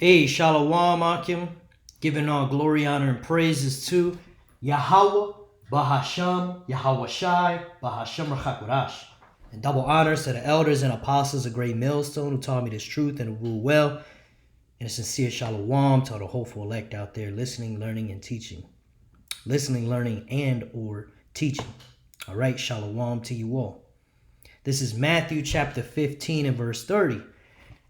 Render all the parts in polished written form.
Hey, Shalom Akim, giving all glory, honor, and praises to Yahweh, Bahasham, Yahweh Shai, Bahasham Rachakodash. And double honors to the elders and apostles of Great Millstone who taught me this truth and to rule well. And a sincere Shalom to all the hopeful elect out there listening, learning, and teaching. Listening, learning, and or teaching. All right, Shalom to you all. This is Matthew chapter 15 and verse 30.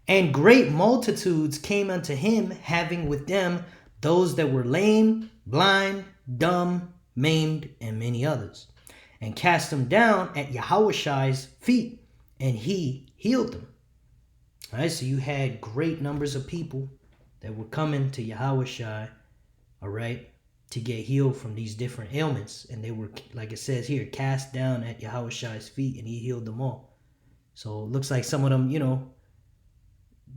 And great multitudes came unto him, having with them those that were lame, blind, dumb, maimed, and many others, and cast them down at Yahushai's feet, and he healed them. All right, so you had great numbers of people that were coming to Yahushai, all right, to get healed from these different ailments. And they were, like it says here, cast down at Yahushai's feet, and he healed them all. So it looks like some of them,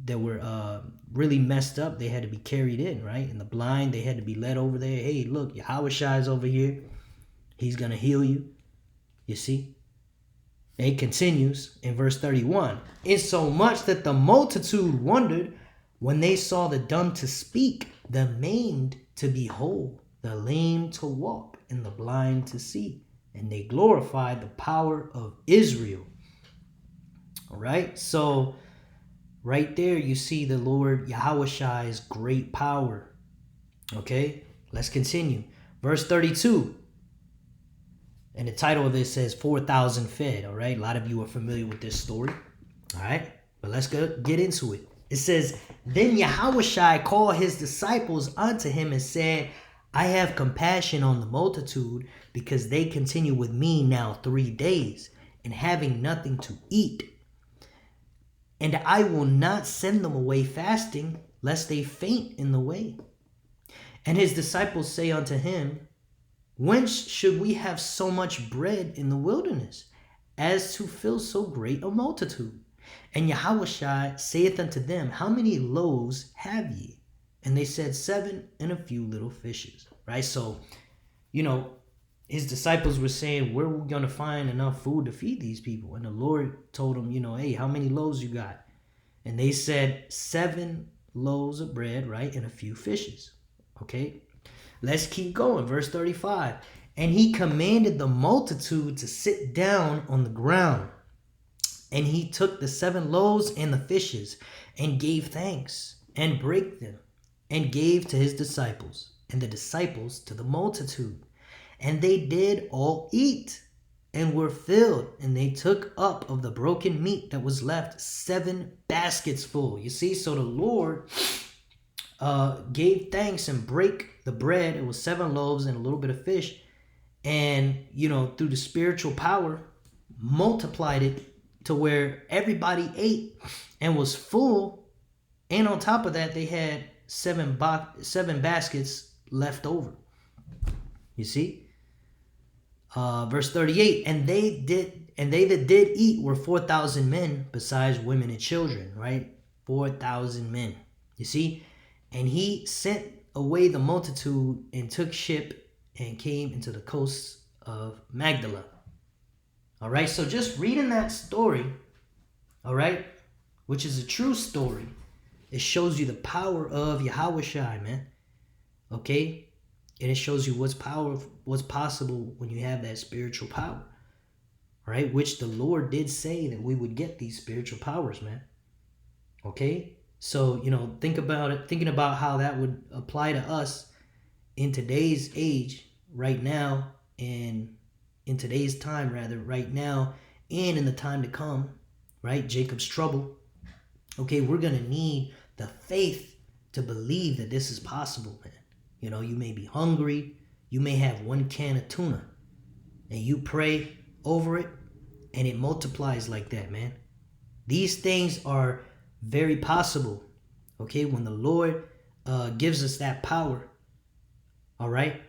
that were really messed up, they had to be carried in, right? And the blind, they had to be led over there. Hey, look, Yahushai's over here. He's going to heal you. You see? And it continues in verse 31. Insomuch that the multitude wondered when they saw the dumb to speak, the maimed to be whole, the lame to walk, and the blind to see. And they glorified the power of Israel. All right? So right there, you see the Lord Yahushai's great power. Okay, let's continue. Verse 32. And the title of this says 4,000 fed. All right, a lot of you are familiar with this story. All right, but let's get into it. It says, Then Yahushai called his disciples unto him and said, I have compassion on the multitude, because they continue with me now 3 days, and having nothing to eat. And I will not send them away fasting, lest they faint in the way. And his disciples say unto him, Whence should we have so much bread in the wilderness, as to fill so great a multitude? And Yahushua saith unto them, How many loaves have ye? And they said, 7, and a few little fishes. Right? So, his disciples were saying, where are we going to find enough food to feed these people? And the Lord told them, hey, how many loaves you got? And they said 7 loaves of bread, right? And a few fishes. Okay, let's keep going. Verse 35. And he commanded the multitude to sit down on the ground. And he took the 7 loaves and the fishes, and gave thanks, and brake them, and gave to his disciples, and the disciples to the multitude. And they did all eat, and were filled, and they took up of the broken meat that was left 7 baskets full. You see, so the Lord gave thanks and brake the bread. It was 7 loaves and a little bit of fish. And, through the spiritual power, multiplied it to where everybody ate and was full. And on top of that, they had 7 baskets left over. You see? Verse 38, and they that did eat were 4,000 men, besides women and children, right? 4,000 men. You see? And he sent away the multitude and took ship and came into the coasts of Magdala. All right, so just reading that story, all right, which is a true story, it shows you the power of Yahushai, man. Okay? And it shows you what's possible when you have that spiritual power, right? Which the Lord did say that we would get these spiritual powers, man. Okay? So, think about it, thinking about how that would apply to us in today's age, right now, and in today's time, rather, right now, and in the time to come, right? Jacob's trouble. Okay, we're going to need the faith to believe that this is possible, man. You may be hungry. You may have 1 can of tuna. And you pray over it, and it multiplies like that, man. These things are very possible, okay, when the Lord gives us that power, all right?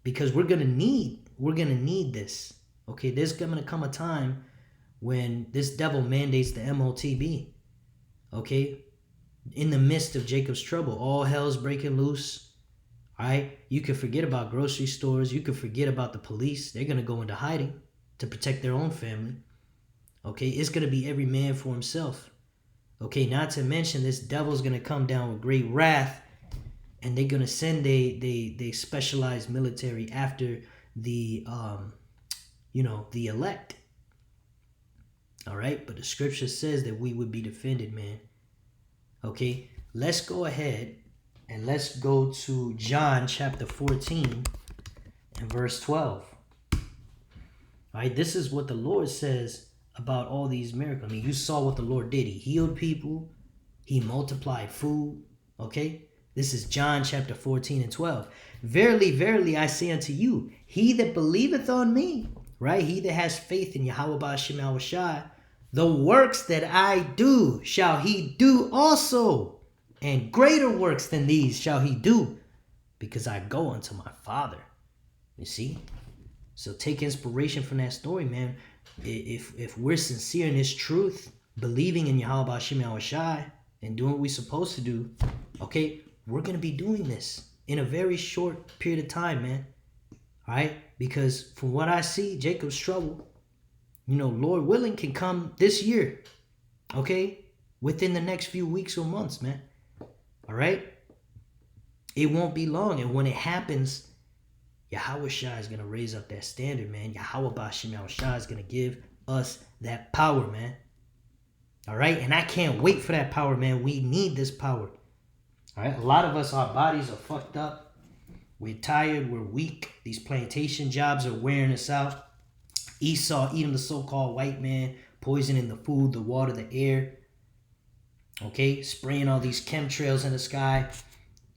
Because we're going to need this, okay? There's going to come a time when this devil mandates the MOTB, okay? In the midst of Jacob's trouble, all hell's breaking loose. All right, you can forget about grocery stores. You can forget about the police. They're going to go into hiding to protect their own family. Okay, it's going to be every man for himself. Okay, not to mention this devil's gonna come down with great wrath, and they're gonna send they specialized military after the the elect. All right, but the scripture says that we would be defended, man. Okay, let's go ahead and let's go to John chapter 14 and verse 12. All right, this is what the Lord says about all these miracles. I mean, you saw what the Lord did. He healed people. He multiplied food. Okay, this is John chapter 14 and 12. Verily, verily, I say unto you, he that believeth on me, right? He that has faith in Yahweh Ba'ashem Yahushai, the works that I do shall he do also, and greater works than these shall he do, because I go unto my Father. You see? So take inspiration from that story, man. If we're sincere in this truth, believing in Yahweh Ba'ashem Yahushai, and doing what we're supposed to do, okay, we're going to be doing this in a very short period of time, man. All right? Because from what I see, Jacob's trouble, Lord willing, can come this year, okay? Within the next few weeks or months, man. All right? It won't be long. And when it happens, Yahweh Shai is going to raise up that standard, man. Yahweh Ba'ashem Yahushai is going to give us that power, man. All right? And I can't wait for that power, man. We need this power. All right? A lot of us, our bodies are fucked up. We're tired. We're weak. These plantation jobs are wearing us out. Esau, Edom, the so-called white man, poisoning the food, the water, the air. Okay? Spraying all these chemtrails in the sky.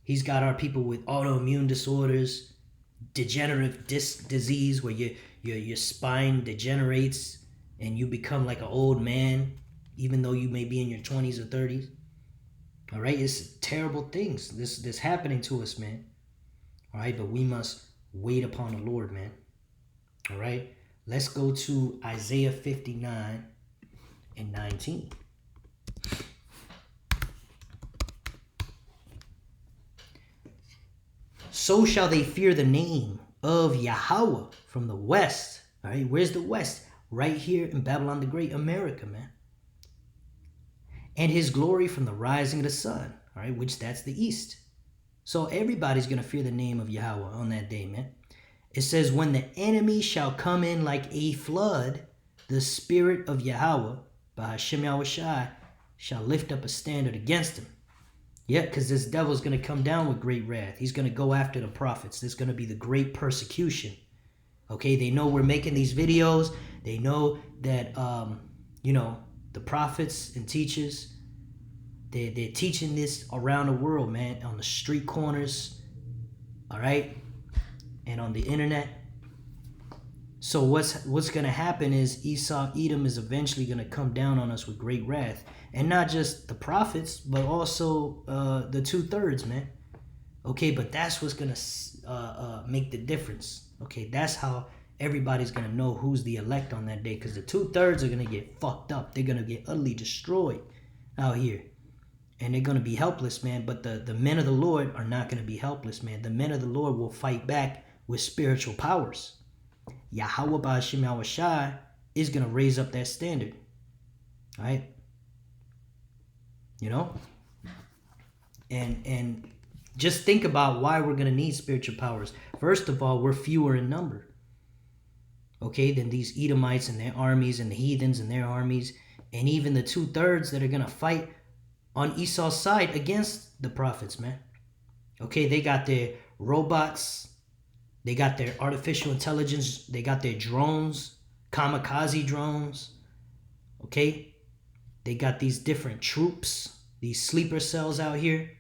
He's got our people with autoimmune disorders, degenerative disc disease, where your spine degenerates and you become like an old man, even though you may be in your 20s or 30s. All right? It's terrible things. This happening to us, man. All right? But we must wait upon the Lord, man. All right? Let's go to Isaiah 59 and 19. So shall they fear the name of Yahweh from the west. All right, where's the west? Right here in Babylon the Great, America, man. And his glory from the rising of the sun. All right, which that's the east. So everybody's going to fear the name of Yahweh on that day, man. It says, when the enemy shall come in like a flood, the spirit of Yahweh, Ba'ashem Yahushai, shall lift up a standard against him. Yeah, because this devil's going to come down with great wrath. He's going to go after the prophets. There's going to be the great persecution. Okay, they know we're making these videos. They know that, the prophets and teachers, they're teaching this around the world, man, on the street corners, all right, and on the internet. So what's going to happen is Esau, Edom is eventually going to come down on us with great wrath. And not just the prophets, but also the 2/3, man. Okay, but that's what's going to make the difference. Okay, that's how everybody's going to know who's the elect on that day. Because the 2/3 are going to get fucked up. They're going to get utterly destroyed out here. And they're going to be helpless, man. But the men of the Lord are not going to be helpless, man. The men of the Lord will fight back with spiritual powers. Yahweh Ba'ashem Yahushai is going to raise up that standard. All right? And just think about why we're going to need spiritual powers. First of all, we're fewer in number, okay, than these Edomites and their armies and the heathens and their armies, and even the 2/3 that are going to fight on Esau's side against the prophets, man. Okay, they got their robots, they got their artificial intelligence, they got their drones, kamikaze drones, okay? They got these different troops, these sleeper cells out here.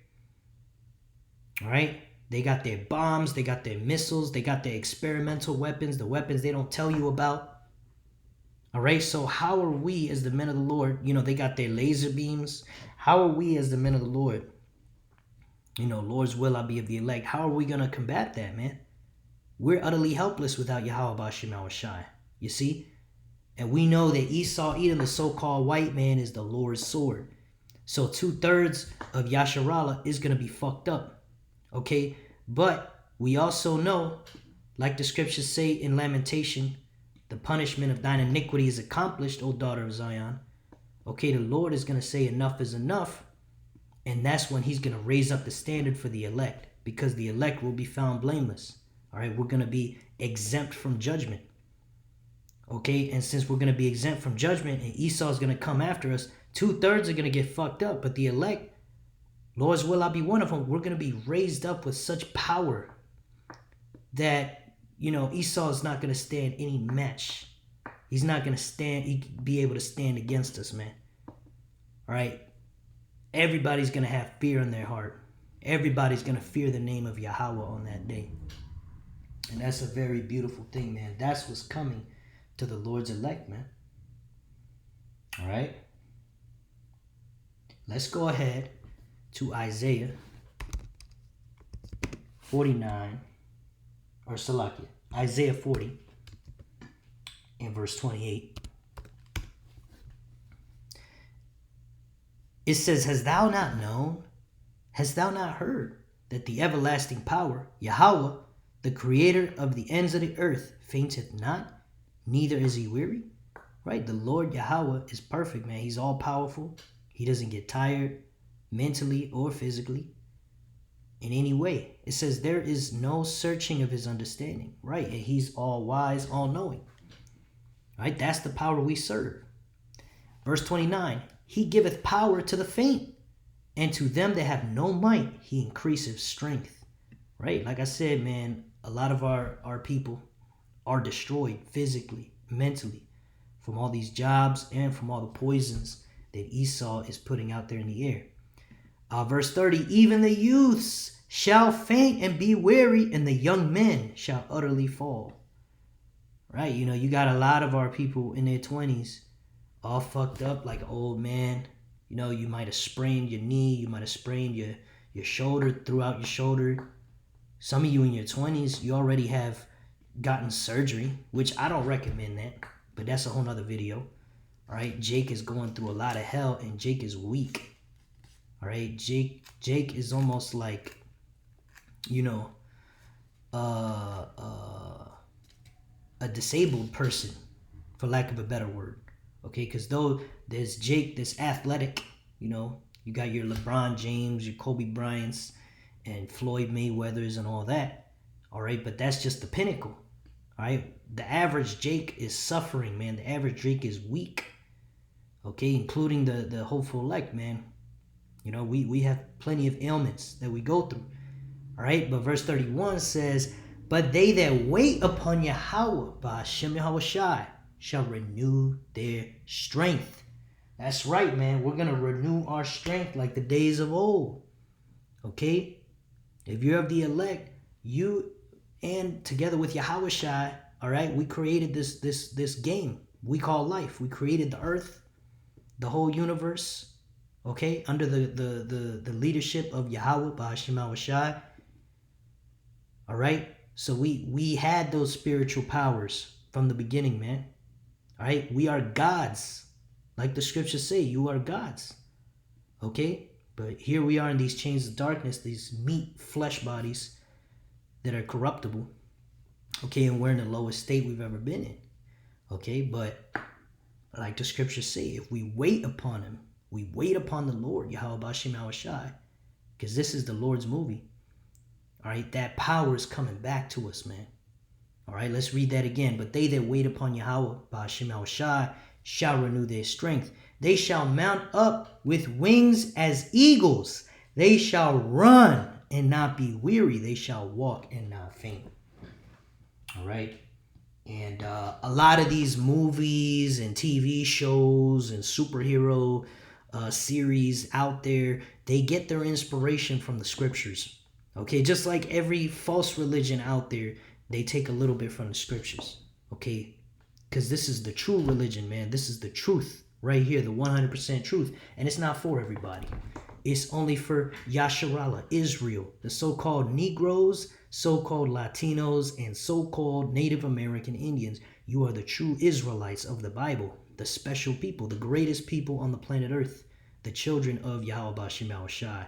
All right? They got their bombs, they got their missiles, they got their experimental weapons, the weapons they don't tell you about. All right? So how are we as the men of the Lord, they got their laser beams. How are we as the men of the Lord, Lord's will I be of the elect. How are we going to combat that, man? We're utterly helpless without Yahweh Ba'ashem Yahushai. You see? And we know that Esau, Edom, the so-called white man, is the Lord's sword. So 2/3 of Yasharallah is going to be fucked up. Okay? But we also know, like the scriptures say in Lamentation, the punishment of thine iniquity is accomplished, O daughter of Zion. okay, the Lord is going to say enough is enough. And that's when he's going to raise up the standard for the elect, because the elect will be found blameless. All right, we're going to be exempt from judgment. Okay, and since we're going to be exempt from judgment and Esau's going to come after us, 2/3 are going to get fucked up. But the elect, Lord's will I be one of them, we're going to be raised up with such power that, you know, Esau is not going to stand any match. He's not going to be able to stand against us, man. All right, everybody's going to have fear in their heart. Everybody's going to fear the name of Yahweh on that day. And that's a very beautiful thing, man. That's what's coming to the Lord's elect, man. All right. Let's go ahead to Isaiah 49, or Salakia, Isaiah 40 in verse 28. It says, hast thou not known? Hast thou not heard that the everlasting power, Yahweh, the creator of the ends of the earth, fainteth not, neither is he weary? Right? The Lord Yahweh is perfect, man. He's all powerful. He doesn't get tired mentally or physically in any way. It says there is no searching of his understanding. Right? And he's all wise, all knowing. Right? That's the power we serve. Verse 29, he giveth power to the faint, and to them that have no might, he increaseth strength. Right? Like I said, man, a lot of our people are destroyed physically, mentally, from all these jobs and from all the poisons that Esau is putting out there in the air. Verse 30, even the youths shall faint and be weary, and the young men shall utterly fall. Right? You know, you got a lot of our people in their 20s all fucked up like an old man. You know, you might have sprained your knee. You might have sprained your shoulder, throughout your shoulder. Some of you in your 20s, you already have gotten surgery, which I don't recommend that, but that's a whole nother video. All right, Jake is going through a lot of hell, and Jake is weak. All right, Jake is almost like, you know, a disabled person, for lack of a better word. Okay, because though there's Jake, this athletic, you know, you got your LeBron James, your Kobe Bryants, and Floyd Mayweathers and all that. All right, but that's just the pinnacle. All right, the average Jake is suffering, man. The average Jake is weak. Okay, including the hopeful elect, man. You know, we have plenty of ailments that we go through. All right, but verse 31 says, but they that wait upon Yahweh, Ba'ashem Yahweh Shai, shall renew their strength. That's right, man. We're going to renew our strength like the days of old. Okay? If you're of the elect, you and together with Yahweh Shai, all right, we created this game we call life. We created the earth, the whole universe, okay, under the leadership of Yahweh, Ba'ashem Yahweh Shai. All right? So we had those spiritual powers from the beginning, man. All right? We are gods. Like the scriptures say, you are gods. Okay? But here we are in these chains of darkness, these meat flesh bodies that are corruptible. Okay? And we're in the lowest state we've ever been in. Okay? But like the scriptures say, if we wait upon him, we wait upon the Lord, Yahweh Ba'ashem Yahweh Shai, because this is the Lord's movie. All right? That power is coming back to us, man. All right, let's read that again. But they that wait upon Yahweh, Ba'ashem Yahweh Shai, shall renew their strength. They shall mount up with wings as eagles. They shall run and not be weary. They shall walk and not faint. All right. And a lot of these movies and TV shows and superhero series out there, they get their inspiration from the scriptures. Okay, just like every false religion out there, they take a little bit from the scriptures, okay? Because this is the true religion, man. This is the truth right here, the 100% truth. And it's not for everybody. It's only for Yasharallah, Israel, the so-called Negroes, so-called Latinos, and so-called Native American Indians. You are the true Israelites of the Bible, the special people, the greatest people on the planet Earth, the children of Yahweh Ba'ashem Yahweh Shai.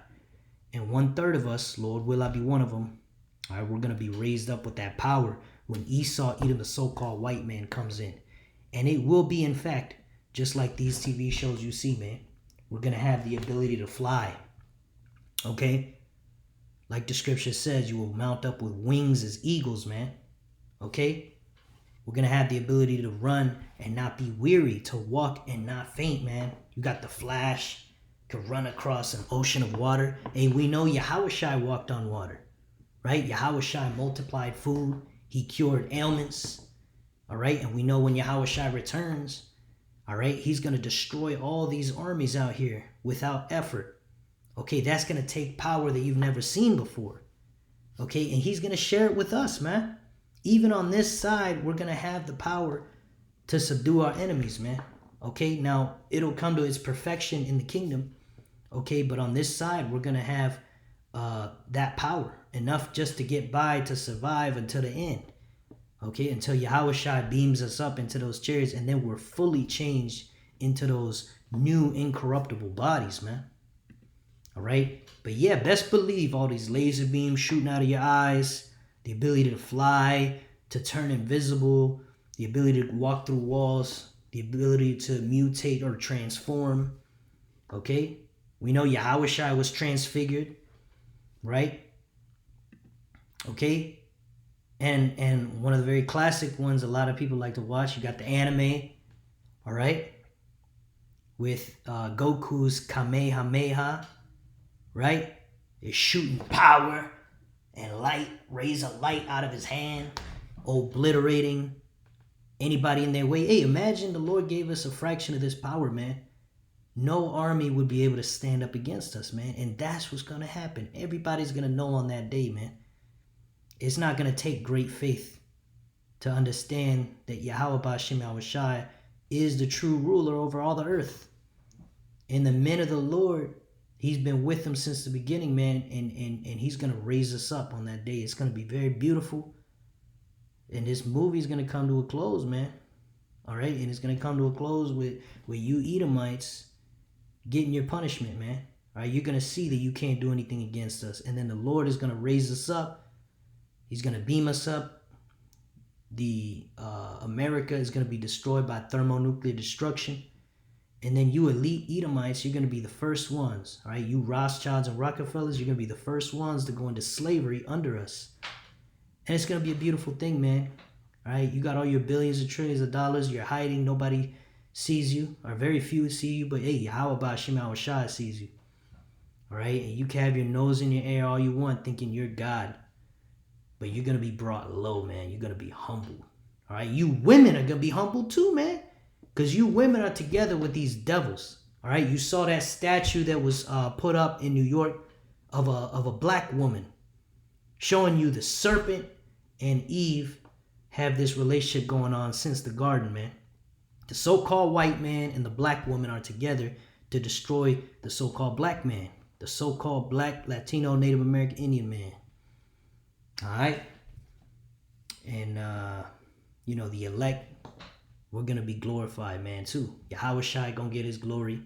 And 1/3 of us, Lord, will I be one of them. All right, we're going to be raised up with that power when Esau, Edom, the so-called white man, comes in. And it will be, in fact, just like these TV shows you see, man. We're going to have the ability to fly. Okay? Like the scripture says, you will mount up with wings as eagles, man. Okay? We're going to have the ability to run and not be weary, to walk and not faint, man. You got the Flash, could run across an ocean of water. And we know Yahushua walked on water, right? Yahushua multiplied food. He cured ailments, all right? And we know when Yahushua returns, all right, he's going to destroy all these armies out here without effort. Okay, that's going to take power that you've never seen before. Okay, and he's going to share it with us, man. Even on this side, we're going to have the power to subdue our enemies, man. Okay, now it'll come to its perfection in the kingdom. Okay, but on this side, we're going to have that power. Enough just to get by, to survive until the end. Okay, until Yahushua beams us up into those chairs, and then we're fully changed into those new incorruptible bodies, man. All right, but yeah, best believe all these laser beams shooting out of your eyes, the ability to fly, to turn invisible, the ability to walk through walls, the ability to mutate or transform. Okay, we know Yahushua was transfigured, right? Okay. And one of the very classic ones a lot of people like to watch, you got the anime, all right, with Goku's Kamehameha, right? It's shooting power and light, rays of light out of his hand, obliterating anybody in their way. Hey, imagine the Lord gave us a fraction of this power, man. No army would be able to stand up against us, man. And that's what's going to happen. Everybody's going to know on that day, man. It's not going to take great faith to understand that Yahweh Ba'ashem Yahushai is the true ruler over all the earth. And the men of the Lord, he's been with them since the beginning, man. And he's going to raise us up on that day. It's going to be very beautiful. And this movie is going to come to a close, man. All right? And it's going to come to a close with you Edomites getting your punishment, man. All right? You're going to see that you can't do anything against us. And then the Lord is going to raise us up. He's going to beam us up. The America is going to be destroyed by thermonuclear destruction. And then you elite Edomites, you're going to be the first ones. All right, you Rothschilds and Rockefellers, you're going to be the first ones to go into slavery under us. And it's going to be a beautiful thing, man. All right, you got all your billions and trillions of dollars. You're hiding. Nobody sees you, or very few see you. But hey, Yahweh Ba'ashem Yahushai sees you. All right, and you can have your nose in your air all you want, thinking you're God. But you're going to be brought low, man. You're going to be humbled. All right? You women are going to be humbled too, man. Because you women are together with these devils. All right? You saw that statue that was put up in New York of a black woman, showing you the serpent and Eve have this relationship going on since the garden, man. The so-called white man and the black woman are together to destroy the so-called black man, the so-called black, Latino, Native American, Indian man. All right. And, the elect, we're going to be glorified, man, too. Yahushua going to get his glory.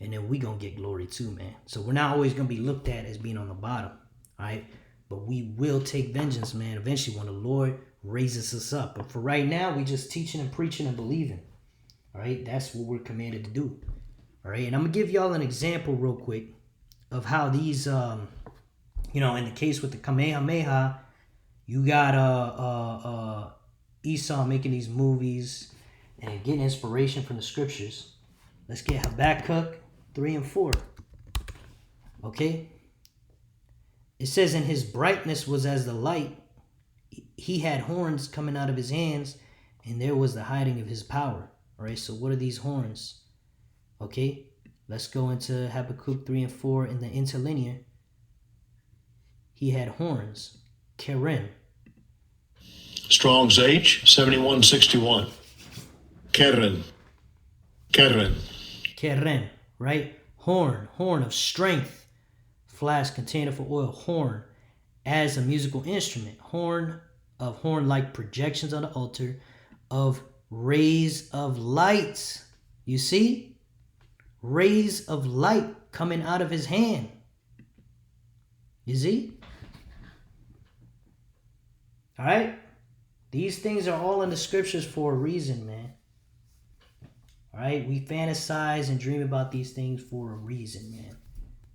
And then we going to get glory, too, man. So we're not always going to be looked at as being on the bottom. All right. But we will take vengeance, man, eventually when the Lord raises us up. But for right now, we just teaching and preaching and believing. All right. That's what we're commanded to do. All right. And I'm going to give y'all an example real quick of how these, in the case with the Kamehameha, you got Esau making these movies and getting inspiration from the scriptures. Let's get Habakkuk 3 and 4. Okay? It says, "And his brightness was as the light. He had horns coming out of his hands, and there was the hiding of his power." All right, so what are these horns? Okay, let's go into Habakkuk 3 and 4 in the interlinear. He had horns, Keren. Strong's H, 7161. Keren. Keren, right? Horn of strength. Flask, container for oil, horn. As a musical instrument. Horn-like projections on the altar of rays of light. You see? Rays of light coming out of his hand. You see? All right? These things are all in the scriptures for a reason, man. All right, we fantasize and dream about these things for a reason, man.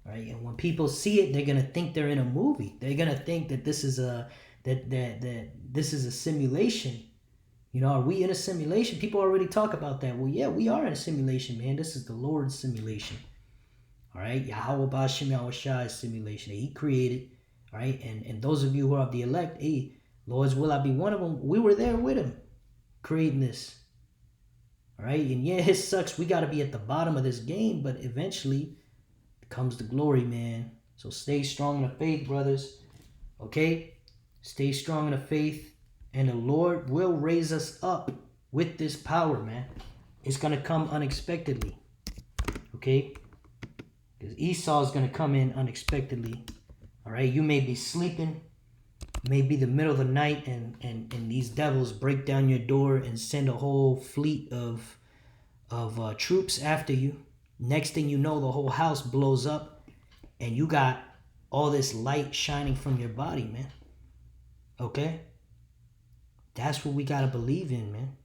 All right, and when people see it, they're gonna think they're in a movie. They're gonna think that this is a this is a simulation. You know, are we in a simulation? People already talk about that. Well, yeah, we are in a simulation, man. This is the Lord's simulation. All right, Yahweh Bashim Yahushai's simulation that He created. All right, and those of you who are of the elect, hey, Lord's will I be one of them. We were there with Him, creating this. All right, and yeah, it sucks. We got to be at the bottom of this game, but eventually comes the glory, man. So stay strong in the faith, brothers. Okay, stay strong in the faith, and the Lord will raise us up with this power, man. It's gonna come unexpectedly. Okay. Because Esau is going to come in unexpectedly. All right, you may be sleeping, may be the middle of the night, and these devils break down your door and send a whole fleet of troops after you. Next thing you know, the whole house blows up, and you got all this light shining from your body, man. Okay, that's what we gotta believe in, man.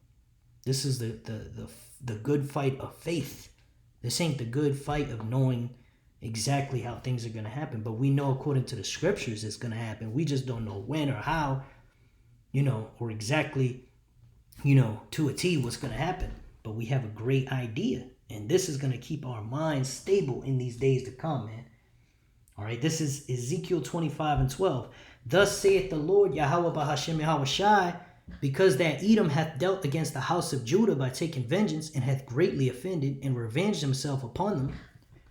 This is the good fight of faith. This ain't the good fight of knowing exactly how things are going to happen, but we know according to the scriptures it's going to happen. We just don't know when or how, you know, or exactly, you know, to a T what's going to happen, but we have a great idea, and this is going to keep our minds stable in these days to come, man. All right, this is Ezekiel 25:12. Thus saith the Lord Yahweh Bahashem Yahushai, because that Edom hath dealt against the house of Judah by taking vengeance, and hath greatly offended and revenged himself upon them.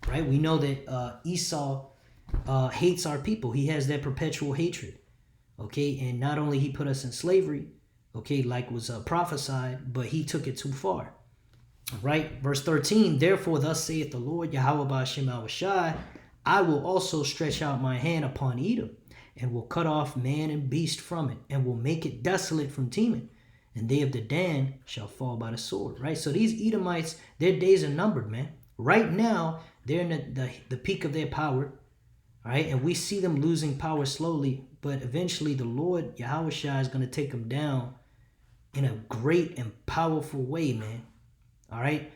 Right, we know that Esau hates our people. He has that perpetual hatred. Okay, and not only he put us in slavery, okay, like was prophesied, but he took it too far. Right, verse 13. Therefore, thus saith the Lord Yahweh Ba'ashem Yahushai, I will also stretch out my hand upon Edom, and will cut off man and beast from it, and will make it desolate from Teman, and they of the Dan shall fall by the sword. Right, so these Edomites, their days are numbered, man. Right now, they're in the peak of their power, all right? And we see them losing power slowly, but eventually the Lord, Yahushua, is going to take them down in a great and powerful way, man, all right?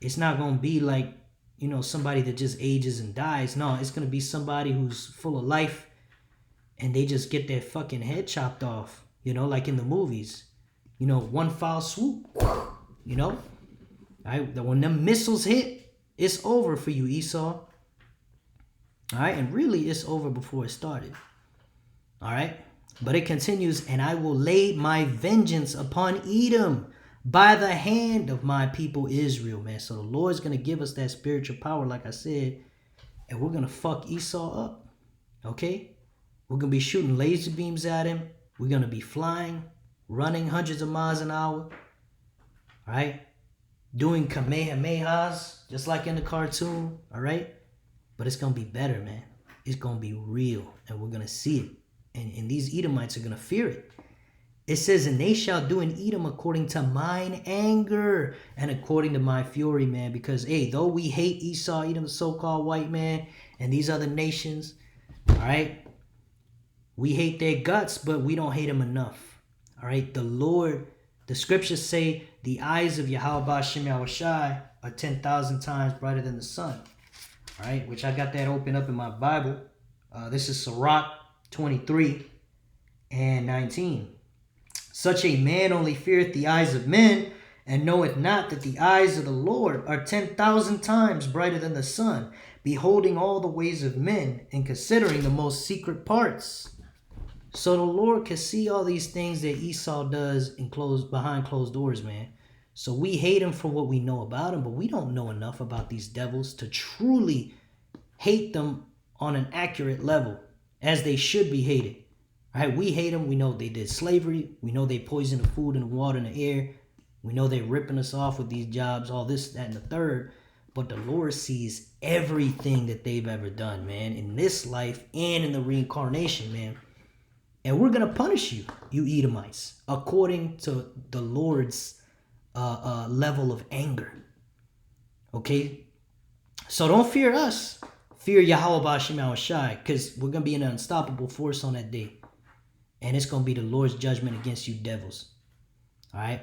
It's not going to be like, you know, somebody that just ages and dies. No, it's going to be somebody who's full of life, and they just get their fucking head chopped off, you know, like in the movies. You know, one foul swoop, you know? All right, when them missiles hit, it's over for you, Esau. All right, and really it's over before it started. All right, but it continues, and I will lay my vengeance upon Edom by the hand of my people Israel, man. So the Lord's going to give us that spiritual power, like I said, and we're going to fuck Esau up, okay? We're going to be shooting laser beams at him. We're going to be flying, running hundreds of miles an hour, all right? Doing Kamehamehas, just like in the cartoon, all right? But it's going to be better, man. It's going to be real, and we're going to see it. And these Edomites are going to fear it. It says, and they shall do in Edom according to mine anger and according to my fury, man. Because, hey, though we hate Esau, Edom, the so-called white man, and these other nations, all right? We hate their guts, but we don't hate them enough, all right? The Lord, the scriptures say, the eyes of Yahweh Ba'ashem Yahushai are 10,000 times brighter than the sun. All right, which I got that open up in my Bible. This is Sirach 23 and 19. Such a man only feareth the eyes of men, and knoweth not that the eyes of the Lord are 10,000 times brighter than the sun, beholding all the ways of men, and considering the most secret parts. So the Lord can see all these things that Esau does behind closed doors, man. So we hate him for what we know about him, but we don't know enough about these devils to truly hate them on an accurate level, as they should be hated. Right? We hate them. We know they did slavery. We know they poisoned the food and the water and the air. We know they're ripping us off with these jobs, all this, that, and the third. But the Lord sees everything that they've ever done, man, in this life and in the reincarnation, man. And we're going to punish you, you Edomites, according to the Lord's level of anger. Okay? So don't fear us. Fear Yahweh Ba'ashem Yahushai, because we're going to be an unstoppable force on that day. And it's going to be the Lord's judgment against you devils. All right?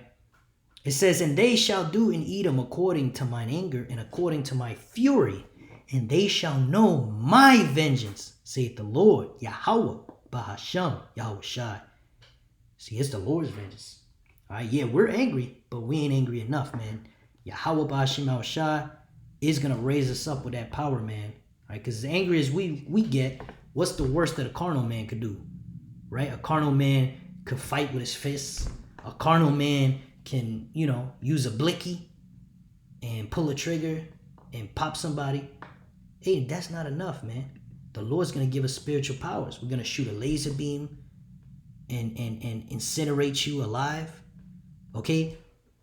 It says, and they shall do in Edom according to mine anger and according to my fury, and they shall know my vengeance, saith the Lord, Yahweh, Bahasham, Yahweh Shai. See, it's the Lord's vengeance. All right, yeah, we're angry, but we ain't angry enough, man. Yahweh, Bahasham, Yahweh Shai is going to raise us up with that power, man. All right, because as angry as we get, what's the worst that a carnal man could do? Right? A carnal man could fight with his fists. A carnal man can, use a blicky and pull a trigger and pop somebody. Hey, that's not enough, man. The Lord's going to give us spiritual powers. We're going to shoot a laser beam and incinerate you alive. Okay?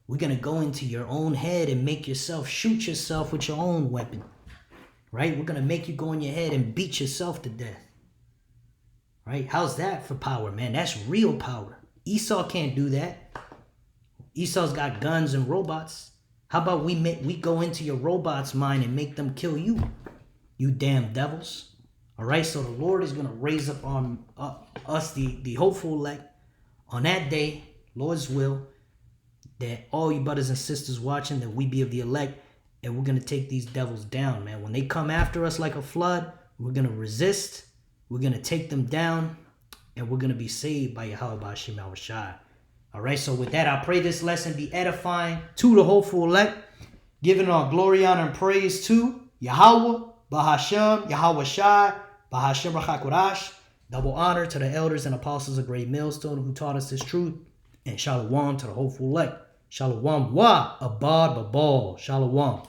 We're going to go into your own head and make yourself shoot yourself with your own weapon. Right? We're going to make you go in your head and beat yourself to death. Right? How's that for power, man? That's real power. Esau can't do that. Esau's got guns and robots. How about we go into your robot's mind and make them kill you, you damn devils? All right, so the Lord is going to raise up on us, the hopeful elect, on that day, Lord's will, that all you brothers and sisters watching, that we be of the elect, and we're going to take these devils down, man. When they come after us like a flood, we're going to resist, we're going to take them down, and we're going to be saved by Yahweh Ba'ashim Yahweh Shai. All right, so with that, I pray this lesson be edifying to the hopeful elect, giving all glory, honor, and praise to Yahweh, Bahasham, Yahweh Shai, Bahasham Rachakorash. Double honor to the elders and apostles of Great Millstone who taught us this truth. And shalom to the hopeful elect. Shalom wa abad babal. Shalom.